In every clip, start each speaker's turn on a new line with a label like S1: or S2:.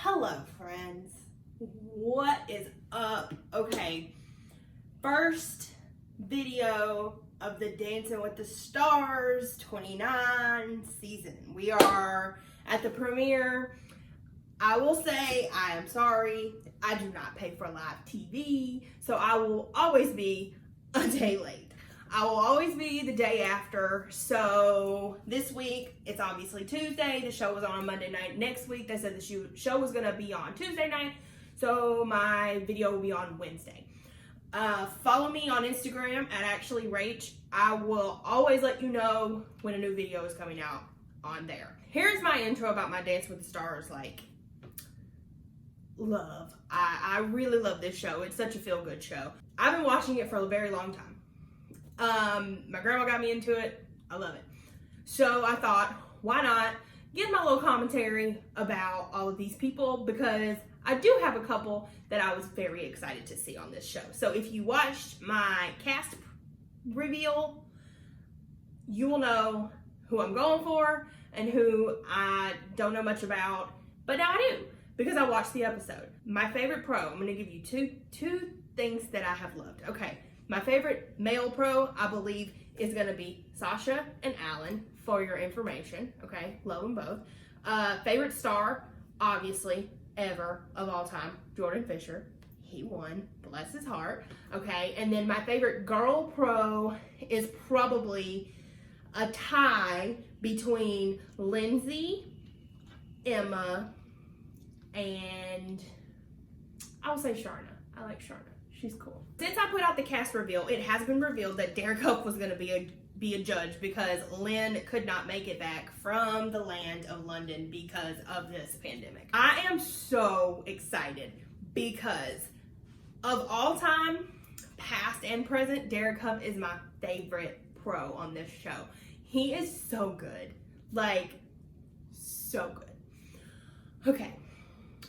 S1: Hello, friends. What is up? Okay, first video of the Dancing with the Stars 29 season. We are at the premiere. I will say I am sorry. I do not pay for live TV, so I will always be a day late. I will always be the day after. So this week, it's obviously Tuesday. The show was on Monday night. Next week, they said the show was going to be on Tuesday night. So my video will be on Wednesday. Follow me on Instagram at @actuallyrach. I will always let you know when a new video is coming out on there. Here's my intro about my Dance with the Stars, love. I really love this show. It's such a feel-good show. I've been watching it for a very long time. My grandma got me into it. I love it. So I thought, why not give my little commentary about all of these people, because I do have a couple that I was very excited to see on this show. So if you watched my cast reveal, you will know who I'm going for and who I don't know much about, but now I do because I watched the episode. My favorite pro, I'm going to give you two things that I have loved. Okay. My favorite male pro, I believe, is going to be Sasha and Alan, for your information. Okay, love them both. Favorite star, obviously, ever, of all time, Jordan Fisher. He won, bless his heart. Okay, and then my favorite girl pro is probably a tie between Lindsay, Emma, and I will say Sharna. I like Sharna. She's cool. Since I put out the cast reveal, it has been revealed that Hough was going to be a judge because Lynn could not make it back from the land of London because of this pandemic. I am so excited because of all time, past and present, Hough is my favorite pro on this show. He is so good. So good. Okay.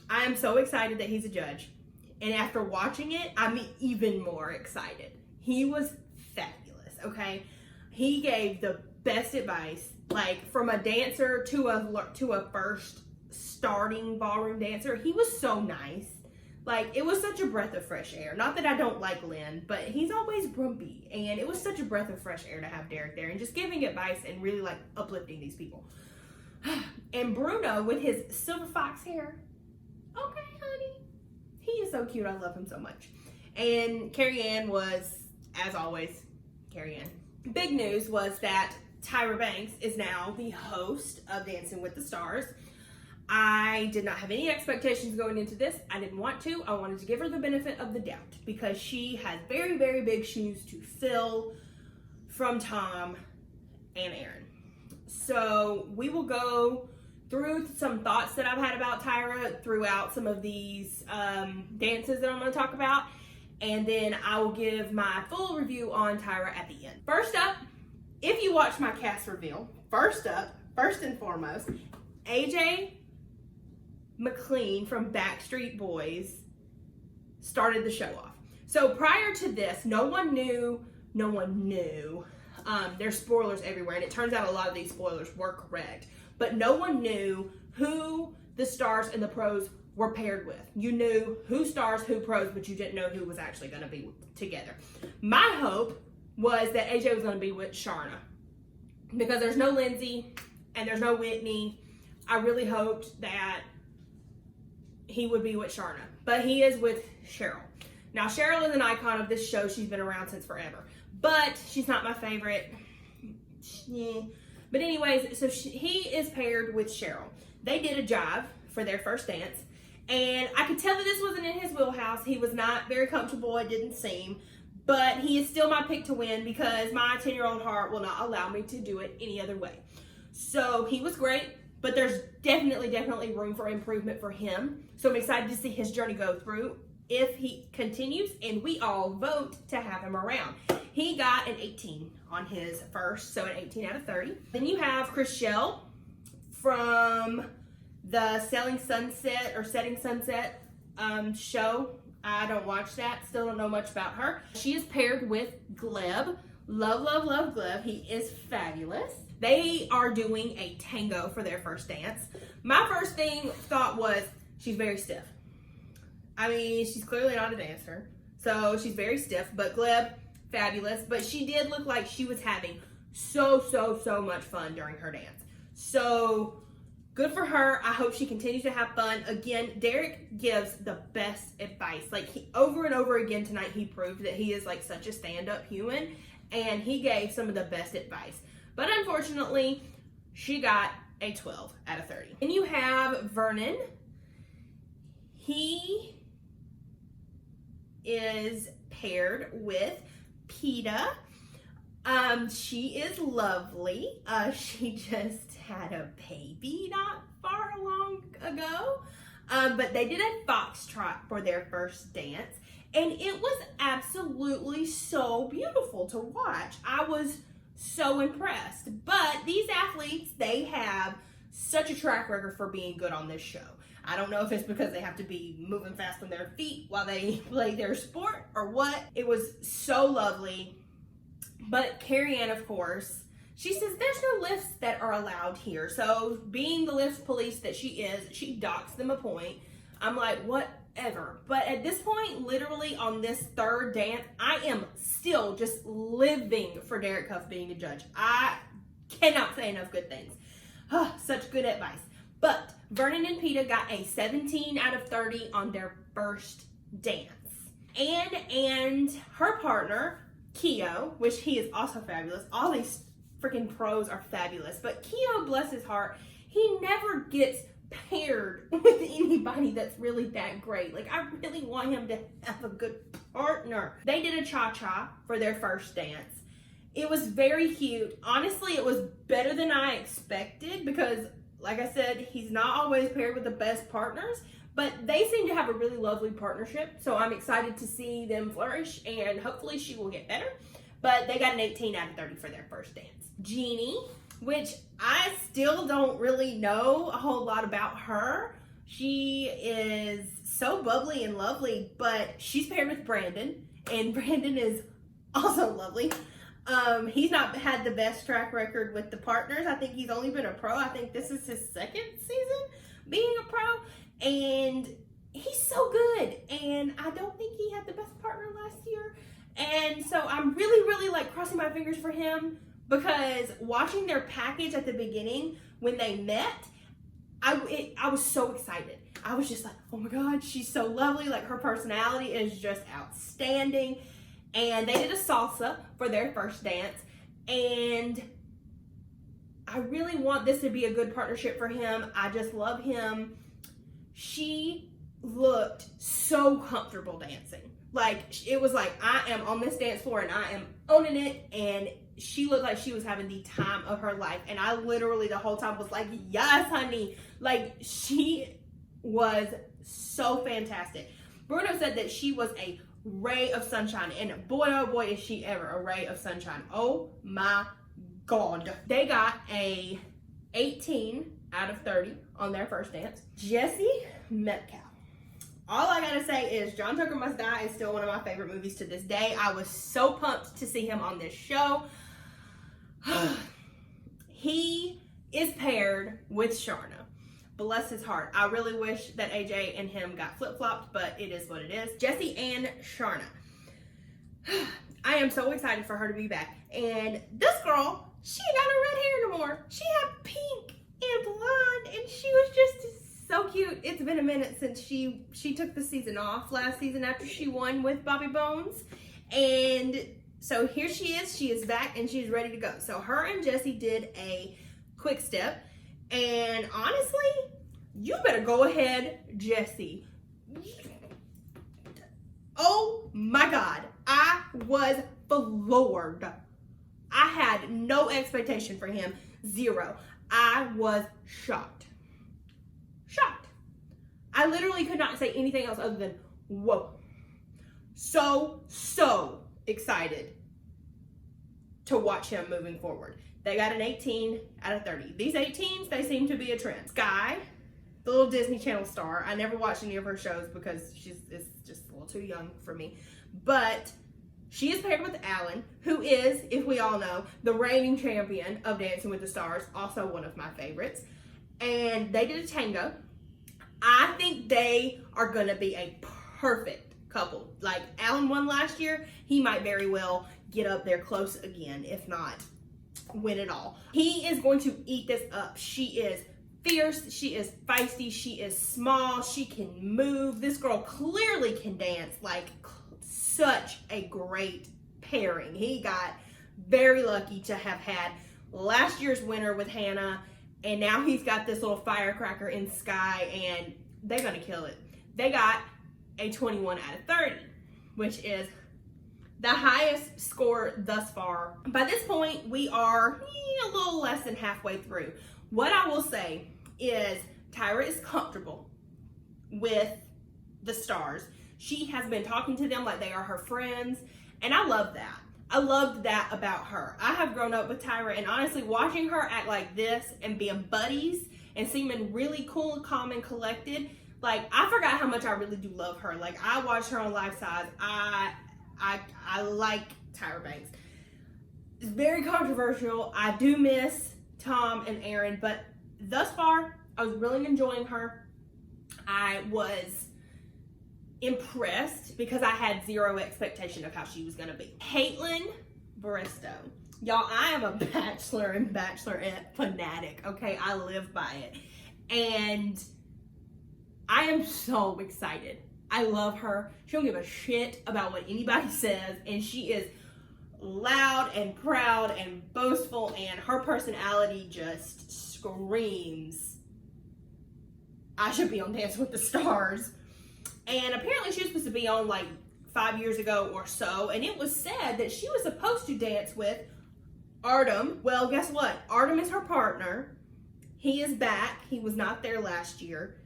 S1: I am so excited that he's a judge. And after watching it, I'm even more excited. He was fabulous, okay? He gave the best advice, from a dancer to a first starting ballroom dancer. He was so nice. It was such a breath of fresh air. Not that I don't like Lynn, but he's always grumpy. And it was such a breath of fresh air to have Derek there and just giving advice and really, uplifting these people. And Bruno with his silver fox hair. Okay, honey. He is so cute. I love him so much. And Carrie Ann was, as always, Carrie Ann. Big news was that Tyra Banks is now the host of Dancing with the Stars. I did not have any expectations going into this. I didn't want to. I wanted to give her the benefit of the doubt because she has very, very big shoes to fill from Tom and Aaron. So we will go through some thoughts that I've had about Tyra throughout some of these dances that I'm going to talk about. And then I will give my full review on Tyra at the end. First up, if you watch my cast reveal, first and foremost, AJ Mclean from Backstreet Boys started the show off. So prior to this, no one knew. There's spoilers everywhere, and it turns out a lot of these spoilers were correct. But no one knew who the stars and the pros were paired with. You knew who stars, who pros, but you didn't know who was actually going to be together. My hope was that AJ was going to be with Sharna because there's no Lindsay and there's no Whitney. I really hoped that he would be with Sharna, but he is with Cheryl. Now, Cheryl is an icon of this show. She's been around since forever, but she's not my favorite. Yeah. But anyways, so he is paired with Cheryl. They did a jive for their first dance, and I could tell that this wasn't in his wheelhouse. He was not very comfortable, it didn't seem, but he is still my pick to win because my 10-year-old heart will not allow me to do it any other way. So he was great, but there's definitely room for improvement for him. So I'm excited to see his journey go through if he continues, and we all vote to have him around. He got an 18 on his first, so an 18 out of 30. Then you have Chriselle from the Setting Sunset show. I don't watch that, still don't know much about her. She is paired with Gleb. Love Gleb. He is fabulous. They are doing a tango for their first dance. My first thought was, she's very stiff. I mean, she's clearly not a dancer, so she's very stiff, but glib, fabulous. But she did look like she was having so much fun during her dance. So good for her. I hope she continues to have fun. Again, Derek gives the best advice. Like, over and over again tonight, he proved that he is like such a stand-up human, and he gave some of the best advice. But unfortunately, she got a 12 out of 30. Then you have Vernon. He is paired with Peeta. She is lovely. She just had a baby not far long ago. But they did a foxtrot for their first dance, and it was absolutely so beautiful to watch. I was so impressed. But these athletes, they have such a track record for being good on this show. I don't know if it's because they have to be moving fast on their feet while they play their sport or what. It was so lovely. But Carrie Ann, of course, she says there's no lifts that are allowed here. So being the lift police that she is, she docks them a point. I'm like, whatever. But at this point, literally on this third dance, I am still just living for Derek Hough being a judge. I cannot say enough good things. Such good advice. But Vernon and Peeta got a 17 out of 30 on their first dance. And her partner, Keo, which he is also fabulous. All these freaking pros are fabulous. But Keo, bless his heart, he never gets paired with anybody that's really that great. Like, I really want him to have a good partner. They did a cha-cha for their first dance. It was very cute. Honestly, it was better than I expected because, like I said, he's not always paired with the best partners, but they seem to have a really lovely partnership. So I'm excited to see them flourish, and hopefully she will get better. But they got an 18 out of 30 for their first dance. Jeannie, which I still don't really know a whole lot about her. She is so bubbly and lovely, but she's paired with Brandon, and Brandon is also lovely. He's not had the best track record with the partners. I think he's only been a pro. I think this is his second season being a pro, and he's so good. And I don't think he had the best partner last year. And so I'm really like crossing my fingers for him, because watching their package at the beginning when they met, I was so excited. I was just like, oh my God, she's so lovely. Like, her personality is just outstanding. And they did a salsa for their first dance. And I really want this to be a good partnership for him. I just love him. She looked so comfortable dancing. Like, it was like, I am on this dance floor and I am owning it. And she looked like she was having the time of her life. And I literally the whole time was like, yes, honey. Like, she was so fantastic. Bruno said that she was a ray of sunshine, and boy, oh boy, is she ever a ray of sunshine. Oh my God. They got a 18 out of 30 on their first dance. Jessie Metcalf. All I gotta say is John Tucker Must Die is still one of my favorite movies to this day. I was so pumped to see him on this show. He is paired with Sharna. Bless his heart. I really wish that AJ and him got flip-flopped, but it is what it is. Jessie and Sharna. I am so excited for her to be back. And this girl, she ain't got no red hair no more. She had pink and blonde, and she was just so cute. It's been a minute since she took the season off last season after she won with Bobby Bones. And so here she is back, and she's ready to go. So her and Jessie did a quick step. And honestly, you better go ahead, Jessie. Oh my God. I was floored. I had no expectation for him. Zero. I was shocked. Shocked. I literally could not say anything else other than, whoa. So excited to watch him moving forward. They got an 18 out of 30. These 18s, they seem to be a trend. Sky, the little Disney Channel star. I never watched any of her shows because it's just a little too young for me. But she is paired with Alan, who is, if we all know, the reigning champion of Dancing with the Stars. Also one of my favorites. And they did a tango. I think they are going to be a perfect couple. Like Alan won last year, he might very well get up there close again, if not win it all. He is going to eat this up. She is fierce, she is feisty, she is small, she can move. This girl clearly can dance. Like, such a great pairing. He got very lucky to have had last year's winner with Hannah, and now he's got this little firecracker in Sky, and they're gonna kill it. They got a 21 out of 30, which is the highest score thus far. By this point, we are a little less than halfway through. What I will say is Tyra is comfortable with the stars. She has been talking to them like they are her friends, and I love that. I loved that about her. I have grown up with Tyra, and honestly, watching her act like this and being buddies and seeming really cool and calm and collected, like, I forgot how much I really do love her. Like, I watched her on Life Size. I like Tyra Banks. It's very controversial. I do miss Tom and Aaron, but thus far, I was really enjoying her. I was impressed because I had zero expectation of how she was going to be. Caitlin Bristow. Y'all, I am a Bachelor and Bachelorette fanatic, okay? I live by it. And I am so excited. I love her. She don't give a shit about what anybody says, and she is loud and proud and boastful, and her personality just screams, I should be on Dance with the Stars. And apparently she was supposed to be on like 5 years ago or so, and it was said that she was supposed to dance with Artem. Well, guess what? Artem is her partner. He is back. He was not there last year.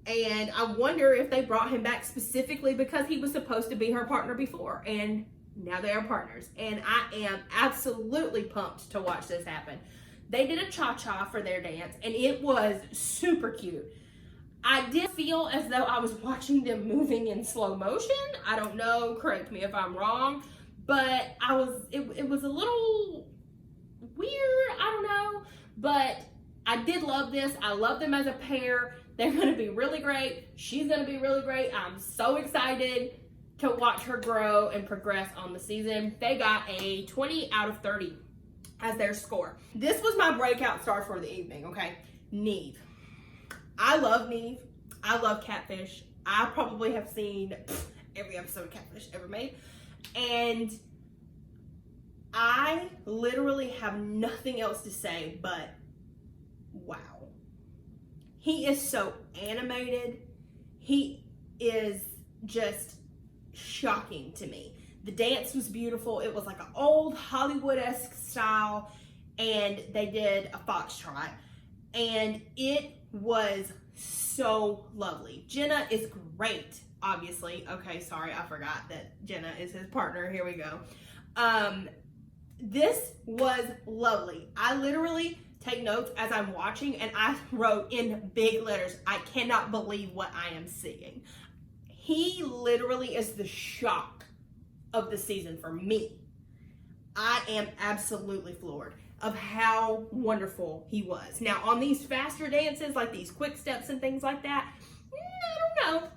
S1: And I wonder if they brought him back specifically because he was supposed to be her partner before. And now they are partners. And I am absolutely pumped to watch this happen. They did a cha-cha for their dance, and it was super cute. I did feel as though I was watching them moving in slow motion. I don't know, correct me if I'm wrong, but it was a little weird, I don't know, but I did love this. I love them as a pair. They're going to be really great. She's going to be really great. I'm so excited to watch her grow and progress on the season. They got a 20 out of 30 as their score. This was my breakout star for the evening, okay? Neve. I love Neve. I love Catfish. I probably have seen every episode of Catfish ever made. And I literally have nothing else to say but wow. He is so animated. He is just shocking to me. The dance was beautiful. It was like an old Hollywood-esque style, and they did a foxtrot, and it was so lovely. Jenna is great, obviously. Okay, sorry, I forgot that Jenna is his partner. Here we go. This was lovely. I literally take notes as I'm watching, and I wrote in big letters, I cannot believe what I am seeing. He literally is the shock of the season for me. I am absolutely floored of how wonderful he was. Now, on these faster dances, like these quick steps and things like that, I don't know.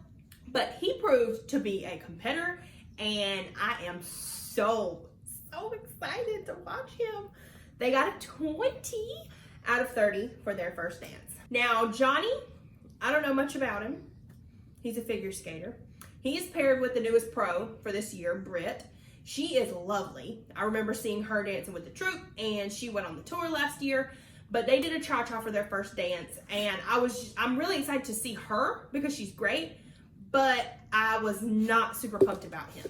S1: But he proved to be a competitor, and I am so excited to watch him. They got a 20 out of 30 for their first dance. Now, Johnny, I don't know much about him. He's a figure skater. He is paired with the newest pro for this year, Britt. She is lovely. I remember seeing her dancing with the troupe, and she went on the tour last year, but they did a cha-cha for their first dance, and I'm really excited to see her because she's great, but I was not super pumped about him.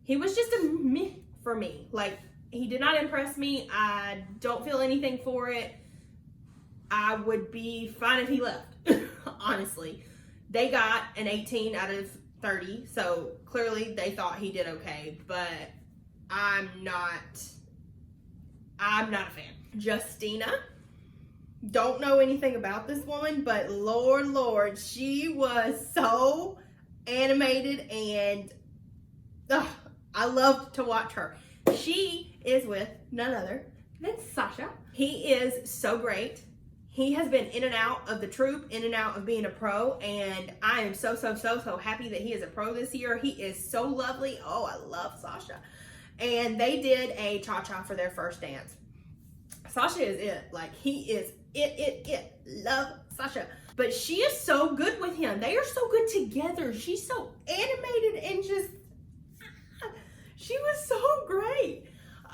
S1: He was just a meh for me. Like, he did not impress me. I don't feel anything for it. I would be fine if he left, honestly. They got an 18 out of 30, so clearly they thought he did okay, but I'm not a fan. Justina, don't know anything about this woman, but Lord, she was so animated, and I loved to watch her. She is with none other than Sasha. He is so great. He has been in and out of the troop, in and out of being a pro, and I am so happy that he is a pro this year. He is so lovely. Oh, I love Sasha. And they did a cha-cha for their first dance. Sasha is it. Like, he is it. Love Sasha. But she is so good with him. They are so good together. She's so animated and just, she was so great.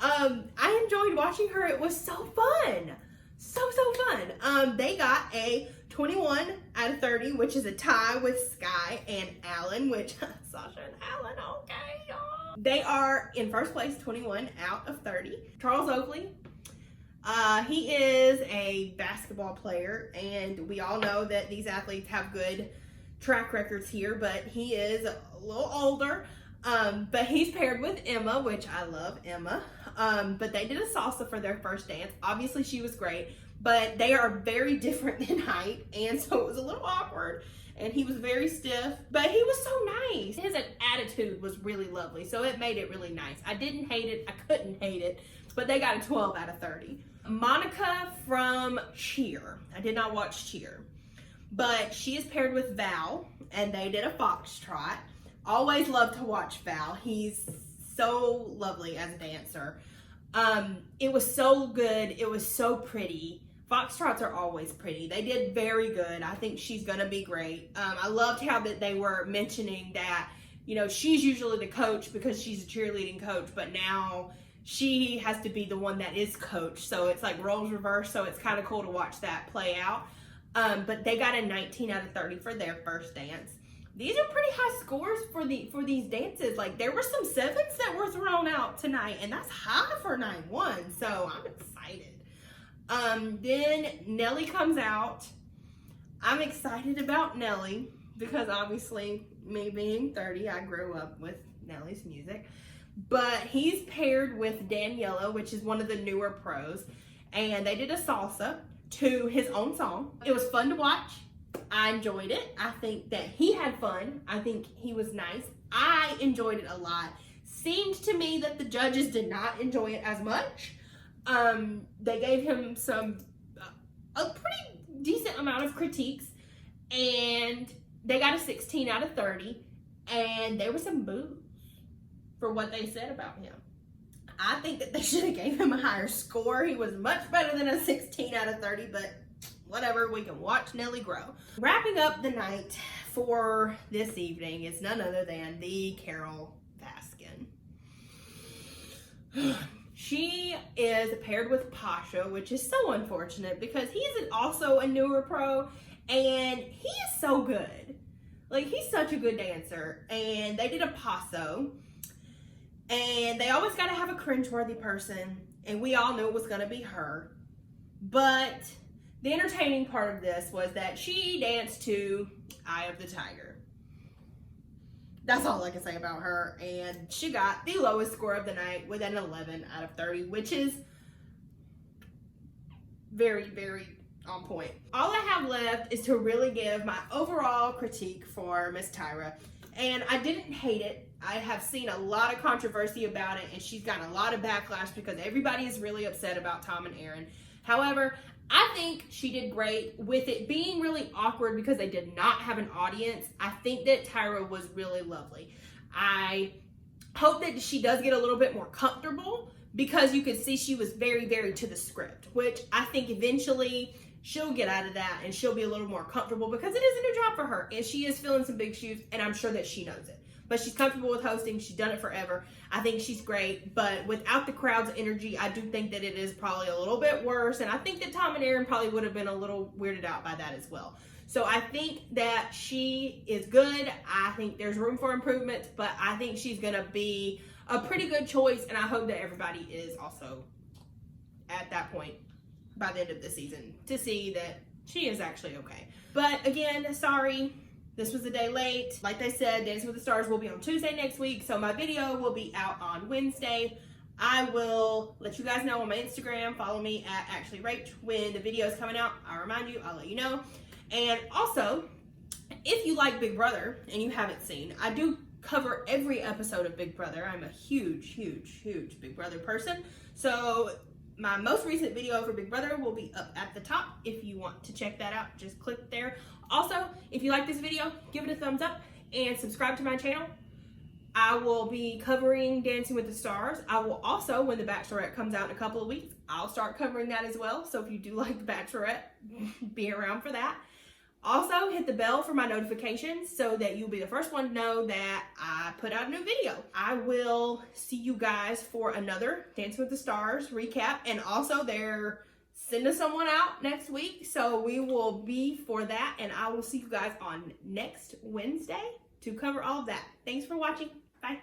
S1: I enjoyed watching her. It was so fun. So fun. They got a 21 out of 30, which is a tie with Sky and Alan, which Sasha and Alan, okay, y'all. They are in first place, 21 out of 30. Charles Oakley, he is a basketball player, and we all know that these athletes have good track records here, but he is a little older. But he's paired with Emma, which I love Emma. But they did a salsa for their first dance. Obviously, she was great, but they are very different in height, and so it was a little awkward. And he was very stiff, but he was so nice. His attitude was really lovely, so it made it really nice. I didn't hate it. I couldn't hate it, but they got a 12 out of 30. Monica from Cheer. I did not watch Cheer, but she is paired with Val, and they did a foxtrot. Always love to watch Val. He's so lovely as a dancer. It was so good. It was so pretty. Foxtrots are always pretty. They did very good. I think she's gonna be great. I loved how that they were mentioning that, you know, she's usually the coach because she's a cheerleading coach, but now she has to be the one that is coach. So it's like roles reversed. So it's kind of cool to watch that play out. But they got a 19 out of 30 for their first dance. These are pretty high scores for these dances. Like, there were some 7s that were thrown out tonight, and that's high for 9-1, so I'm excited. Then Nelly comes out. I'm excited about Nelly because obviously, me being 30, I grew up with Nelly's music. But he's paired with Daniela, which is one of the newer pros, and they did a salsa to his own song. It was fun to watch. I enjoyed it. I think that he had fun. I think he was nice. I enjoyed it a lot. Seemed to me that the judges did not enjoy it as much. They gave him a pretty decent amount of critiques, and they got a 16 out of 30, and there were some boos for what they said about him. I think that they should have gave him a higher score. He was much better than a 16 out of 30, but whatever, we can watch Nelly grow. Wrapping up the night for this evening is none other than the Carol Baskin. She is paired with Pasha, which is so unfortunate because he is also a newer pro, and he is so good. Like, he's such a good dancer, and they did a paso, and they always got to have a cringeworthy person, and we all knew it was going to be her, but the entertaining part of this was that she danced to Eye of the Tiger. That's all I can say about her. And she got the lowest score of the night with an 11 out of 30, which is very on point. All I have left is to really give my overall critique for Miss Tyra. And I didn't hate it. I have seen a lot of controversy about it, and she's gotten a lot of backlash because everybody is really upset about Tom and Aaron. However, I think she did great with it being really awkward because they did not have an audience. I think that Tyra was really lovely. I hope that she does get a little bit more comfortable because you could see she was very to the script, which I think eventually she'll get out of that and she'll be a little more comfortable because it is a new job for her and she is filling some big shoes, and I'm sure that she knows it. But she's comfortable with hosting. She's done it forever. I think she's great. But without the crowd's energy, I do think that it is probably a little bit worse. And I think that Tom and Aaron probably would have been a little weirded out by that as well. So I think that she is good. I think there's room for improvements. But I think she's going to be a pretty good choice. And I hope that everybody is also at that point by the end of the season to see that she is actually okay. But again, sorry. This was a day late. Like they said, Dancing with the Stars will be on Tuesday next week, so my video will be out on Wednesday. I will let you guys know on my Instagram. Follow me at ActuallyRach. When the video is coming out, I'll remind you. I'll let you know. And also, if you like Big Brother and you haven't seen, I do cover every episode of Big Brother. I'm a huge Big Brother person. So My most recent video for Big Brother will be up at the top if you want to check that out. Just click there. Also, if you like this video, give it a thumbs up and subscribe to my channel. I will be covering Dancing with the Stars. I will also, when The Bachelorette comes out in a couple of weeks, I'll start covering that as well. So if you do like The Bachelorette, be around for that. Also, hit the bell for my notifications so that you'll be the first one to know that I put out a new video. I will see you guys for another Dancing with the Stars recap. And also, they're sending someone out next week. So we will be for that. And I will see you guys on next Wednesday to cover all of that. Thanks for watching. Bye.